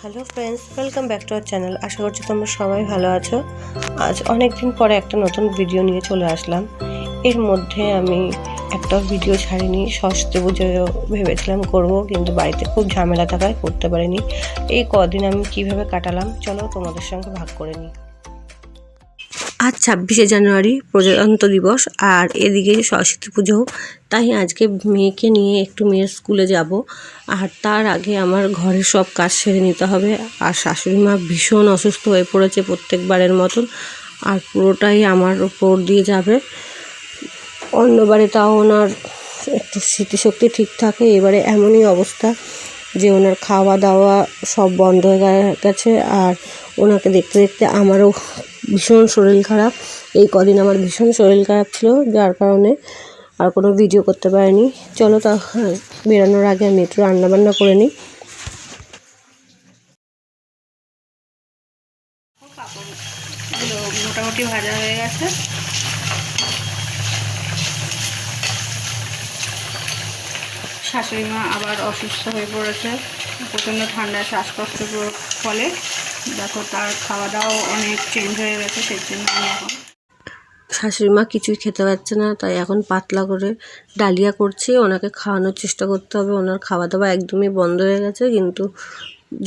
Hello friends, welcome back to our channel. আশা করছি তোমরা সবাই ভালো আছো। আজ অনেক দিন পরে একটা নতুন ভিডিও নিয়ে চলে আসলাম। এর মধ্যে আমি একটা ভিডিও ছাড়িনি, সরস্বতী পুজোও ভেবেছিলাম করব, কিন্তু বাড়িতে খুব ঝামেলা থাকায় করতে পারিনি। এই কদিন আমি কিভাবে কাটালাম চলো তোমাদের সঙ্গে ভাগ করে নিই। আজ 26শে জানুয়ারি প্রজাতন্ত্র দিবস, আর এদিকে সরস্বতী পুজো, তাই আজকে মেয়েকে নিয়ে একটু মেয়ের স্কুলে যাব। আর তার আগে আমার ঘরের সব কাজ সেরে নিতে হবে। আর শাশুড়ি মা ভীষণ অসুস্থ হয়ে পড়েছে প্রত্যেকবারের মতন, আর পুরোটাই আমার ওপর দিয়ে যাবে। অন্যবারে তাও ওনার একটু স্মৃতিশক্তি ঠিক থাকে, এবারে এমনই অবস্থা যে ওনার খাওয়া দাওয়া সব বন্ধ হয়ে গেছে। আর ওনাকে দেখতে দেখতে আমারও ভীষণ শরীর খারাপ। এই কদিন আমার ভীষণ শরীর খারাপ ছিল, যার কারণে আর কোনো ভিডিও করতে পারিনি। চলো তা বেরোনোর আগে আমি একটু রান্নাবান্না করে নিই। মোটামুটি ভাজা হয়ে গেছে। শাশুড়ি মা আবার অসুস্থ হয়ে পড়েছে, প্রচণ্ড ঠান্ডায় শ্বাসকষ্টের ফলে। দেখো তার খাওয়া দাওয়াও অনেক চেঞ্জ হয়ে গেছে, সেই জন্য আমি এখন শাশুড়ি মা কিছুই খেতে পারছে না, তাই এখন পাতলা করে ডালিয়া করছি। ওনাকে খাওয়ানোর চেষ্টা করতে হবে। ওনার খাওয়া দাওয়া একদমই বন্ধ হয়ে গেছে, কিন্তু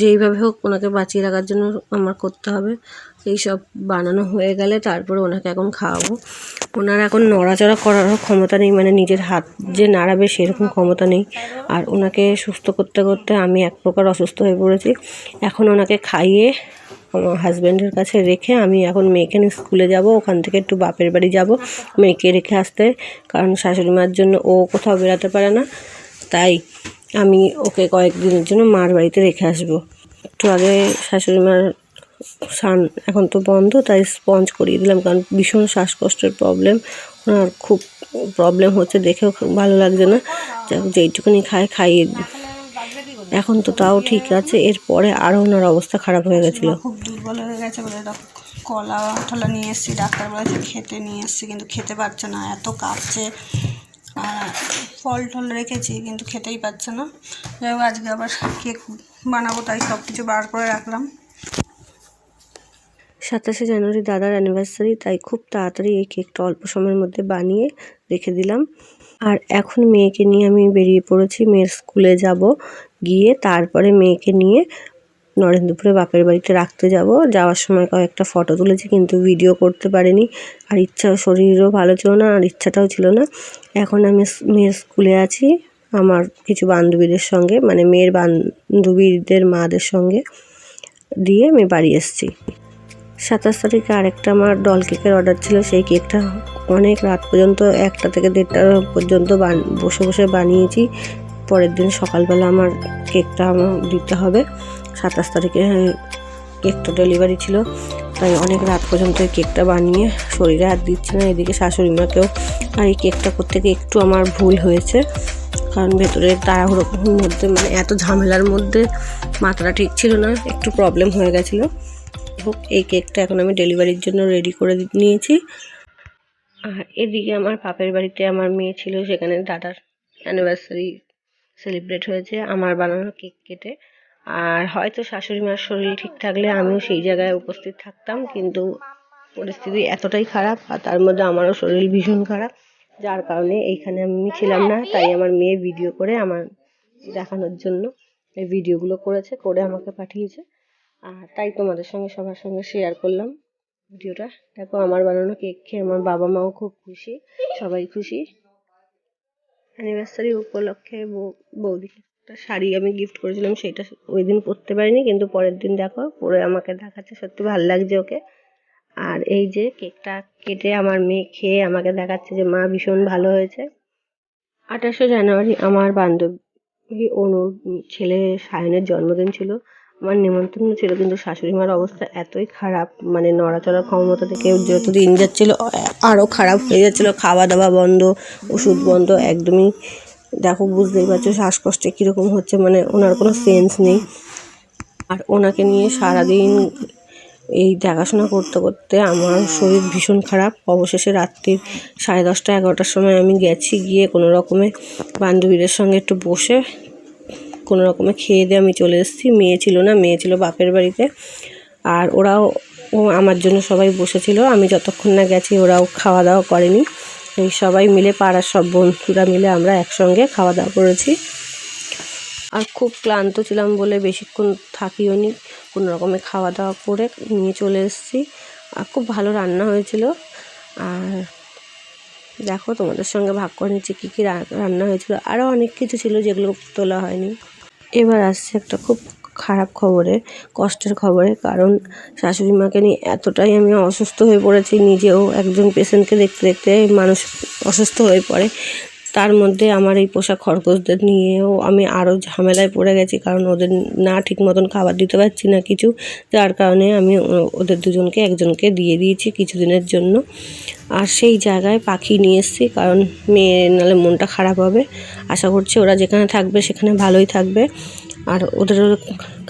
যেইভাবে হোক ওনাকে বাঁচিয়ে রাখার জন্য আমার করতে হবে। এই সব বানানো হয়ে গেলে তারপরে ওনাকে এখন খাওয়াবো। ওনার এখন নড়াচড়া করারও ক্ষমতা নেই, মানে নিজের হাত যে নাড়াবে সেরকম ক্ষমতা নেই। আর ওনাকে সুস্থ করতে করতে আমি এক প্রকার অসুস্থ হয়ে পড়েছি। এখন ওনাকে খাইয়ে আমার হাজব্যান্ডের কাছে রেখে আমি এখন মেয়েকে নিয়ে স্কুলে যাব। ওখান থেকে একটু বাপের বাড়ি যাব মেয়েকে রেখে আসতে, কারণ শাশুড়ি মার জন্য ও কোথাও বেরোতে পারে না। তাই আমি ওকে কয়েকদিনের জন্য মার বাড়িতে রেখে আসবো। একটু আগে শাশুড়ি মার সান এখন তো বন্ধ, তাই স্পঞ্জ করিয়ে দিলাম, কারণ ভীষণ শ্বাসকষ্টের প্রবলেম। ওনার খুব প্রবলেম হচ্ছে, দেখেও ভালো লাগছে না। যেইটুকুনি খাইয়ে এখন তো তাও ঠিক আছে, এরপরে আরও ওনার অবস্থা খারাপ হয়ে গেছিলো। খুব দুর্বল হয়ে গেছে বলে কলা টলা নিয়ে এসেছি, ডাক্তার বলেছে খেতে নিয়ে এসেছি, কিন্তু খেতে পারছে না, এত কাঁপছে। ফল টল রেখেছি কিন্তু খেতেই পারছে না। যাই হোক, আজকে আবার কেক বানাবো, তাই সব কিছু বার করে রাখলাম। 27শে জানুয়ারি দাদার অ্যানিভার্সারি, তাই খুব তাড়াতাড়ি এই কেকটা অল্প সময়ের মধ্যে বানিয়ে রেখে দিলাম। আর এখন মেয়েকে নিয়ে আমি বেরিয়ে পড়েছি, মেয়ের স্কুলে যাব। গিয়ে তারপরে মেয়েকে নিয়ে নরেন্দ্রপুরে বাপের বাড়িতে রাখতে যাব। যাওয়ার সময় কয়েকটা ফটো তুলেছি, কিন্তু ভিডিও করতে পারিনি। আর শরীরও ভালো ছিল না, আর ইচ্ছাটাও ছিল না। এখন আমি মেয়ের স্কুলে আছি আমার কিছু বান্ধবীদের সঙ্গে, মানে মেয়ের বান্ধবীদের মাদের সঙ্গে দিয়ে আমি বাড়ি এসেছি। 27 তারিখে আরেকটা আমার ডল কেকের অর্ডার ছিল। সেই কেকটা অনেক রাত পর্যন্ত 1টা থেকে 1:30টা পর্যন্ত বসে বসে বানিয়েছি। পরের দিন সকালবেলা আমার কেকটা আমার দিতে হবে। 27 তারিখে কেকটা ডেলিভারি ছিল, তাই অনেক রাত পর্যন্ত এই কেকটা বানিয়ে শরীরে আর দিচ্ছে না। এদিকে শাশুড়ি মাকেও, আর এই কেকটা করতে গিয়ে একটু আমার ভুল হয়েছে, কারণ ভেতরে তাড়াহুড়োর মধ্যে, মানে এত ঝামেলার মধ্যে মাথাটা ঠিক ছিল না, একটু প্রবলেম হয়ে গেছিলো। হোক, এই কেকটা এখন আমি ডেলিভারির জন্য রেডি করে নিয়েছি। আর এদিকে আমার বাপের বাড়িতে আমার মেয়ে ছিল, সেখানে দাদার অ্যানিভার্সারি সেলিব্রেট হয়েছে আমার বানানো কেক কেটে। আর হয়তো শাশুড়ি মার শরীর ঠিক থাকলে আমিও সেই জায়গায় উপস্থিত থাকতাম, কিন্তু পরিস্থিতি এতটাই খারাপ, আর তার মধ্যে আমারও শরীর ভীষণ খারাপ, যার কারণে এইখানে আমি ছিলাম না। তাই আমার মেয়ে ভিডিও করে আমার দেখানোর জন্য এই ভিডিওগুলো করে আমাকে পাঠিয়েছে। আর তাই তোমাদের সঙ্গে সবার সঙ্গে শেয়ার করলাম ভিডিওটা। দেখো, আমার বানানো কেক খেয়ে আমার বাবা মাও খুব খুশি, সবাই খুশি। অ্যানিভার্সারি উপলক্ষে বৌদিকে একটা শাড়ি আমি গিফট করেছিলাম, সেটা ওই দিন পরতে পারিনি, কিন্তু পরের দিন দেখো পরে আমাকে দেখাচ্ছে, সত্যি ভালো লাগছে ওকে। আর এই যে কেকটা কেটে আমার মেয়ে খেয়ে আমাকে দেখাচ্ছে যে মা ভীষণ ভালো হয়েছে। 28শে জানুয়ারি আমার বান্ধবী অনুর ছেলে সায়নের জন্মদিন ছিল। আমার নিমন্ত্রণ ছিল, কিন্তু শাশুড়ি মার অবস্থা এতই খারাপ, মানে নড়াচড়ার ক্ষমতা থেকে যত দিন যাচ্ছিল আরও খারাপ হয়ে যাচ্ছিলো। খাওয়া দাওয়া বন্ধ, ওষুধ বন্ধ, একদমই দেখো বুঝতেই পারছো শ্বাসকষ্টে কীরকম হচ্ছে, মানে ওনার কোনো সেন্স নেই। আর ওনাকে নিয়ে সারাদিন এই দেখাশোনা করতে করতে আমার শরীর ভীষণ খারাপ। অবশেষে রাত্রির 10:30-11টার সময় আমি গেছি, গিয়ে কোনো রকমে বান্ধবীদের সঙ্গে একটু বসে কোনো রকমে খেয়ে দিয়ে আমি চলে এসেছি। মেয়ে ছিল না, মেয়ে ছিল বাপের বাড়িতে। আর ওরাও আমার জন্য সবাই বসেছিল, আমি যতক্ষণ না গেছি ওরাও খাওয়া দাওয়া করেনি। এই সবাই মিলে পাড়ার সব বন্ধুরা মিলে আমরা একসঙ্গে খাওয়া দাওয়া করেছি। আর খুব ক্লান্ত ছিলাম বলে বেশিক্ষণ থাকিও নি, কোনো রকমে খাওয়া দাওয়া করে নিয়ে চলে এসেছি। আর খুব ভালো রান্না হয়েছিল। আর দেখো তোমাদের সঙ্গে ভাগ করে নিচ্ছি কী কী রান্না হয়েছিল। আরও অনেক কিছু ছিল যেগুলো তোলা হয়নি। এবার আসছে একটা খুব খারাপ খবরে, কষ্টের খবরে। কারণ শাশুড়ি মাকে নিয়ে এতটাই আমি অসুস্থ হয়ে পড়েছি, নিজেও একজন পেশেন্টকে দেখতে দেখতে মানুষ অসুস্থ হয়ে পড়ে। তার মধ্যে আমার এই পোষা খরগোশদের নিয়েও আমি আরও ঝামেলায় পড়ে গেছি, কারণ ওদের না ঠিক মতন খাবার দিতে পারছি না কিছু, যার কারণে আমি ওদের দুজনকে একজনকে দিয়ে দিয়েছি কিছুদিনের জন্য। আর সেই জায়গায় পাখি নিয়ে এসেছি, কারণ মেয়ে নাহলে মনটা খারাপ হবে। আশা করছি ওরা যেখানে থাকবে সেখানে ভালোই থাকবে। আর ওদের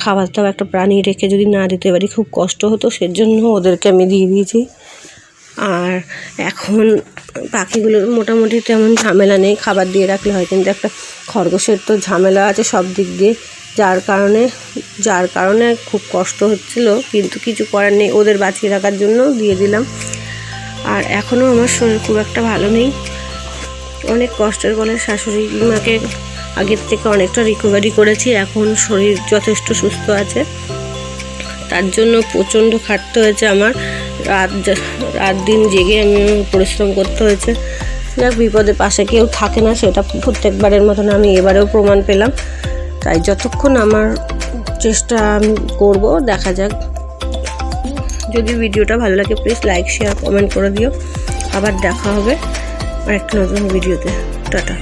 খাবার দাবার একটা প্রাণী রেখে যদি না দিতে পারি খুব কষ্ট হতো, সেজন্য ওদেরকে আমি দিয়ে দিয়েছি। আর এখন পাখিগুলোর মোটামুটি তেমন ঝামেলা নেই, খাবার দিয়ে রাখলে হয়। কিন্তু একটা খরগোশের তো ঝামেলা আছে সব দিক দিয়ে, যার কারণে খুব কষ্ট হচ্ছিল, কিন্তু কিছু করার নেই, ওদের বাঁচিয়ে রাখার জন্য দিয়ে দিলাম। আর এখনও আমার শরীর খুব একটা ভালো নেই, অনেক কষ্টের বলে শাশুড়ি মাকে আগের থেকে অনেকটা রিকভারি করেছি, এখন শরীর যথেষ্ট সুস্থ আছে। তার জন্য প্রচণ্ড খাটতে হয়েছে আমার, রাত দিন জেগে আমি পরিশ্রম করতে হয়েছে। যাক, বিপদে পাশে কেউ থাকে না, সেটা প্রত্যেকবারের মতন আমি এবারেও প্রমাণ পেলাম। তাই যতক্ষণ আমার চেষ্টা আমি করব, দেখা যাক। যদি ভিডিওটা ভালো লাগে প্লিজ লাইক শেয়ার কমেন্ট করে দিও। আবার দেখা হবে আরেকটা নতুন ভিডিওতে। টাটা।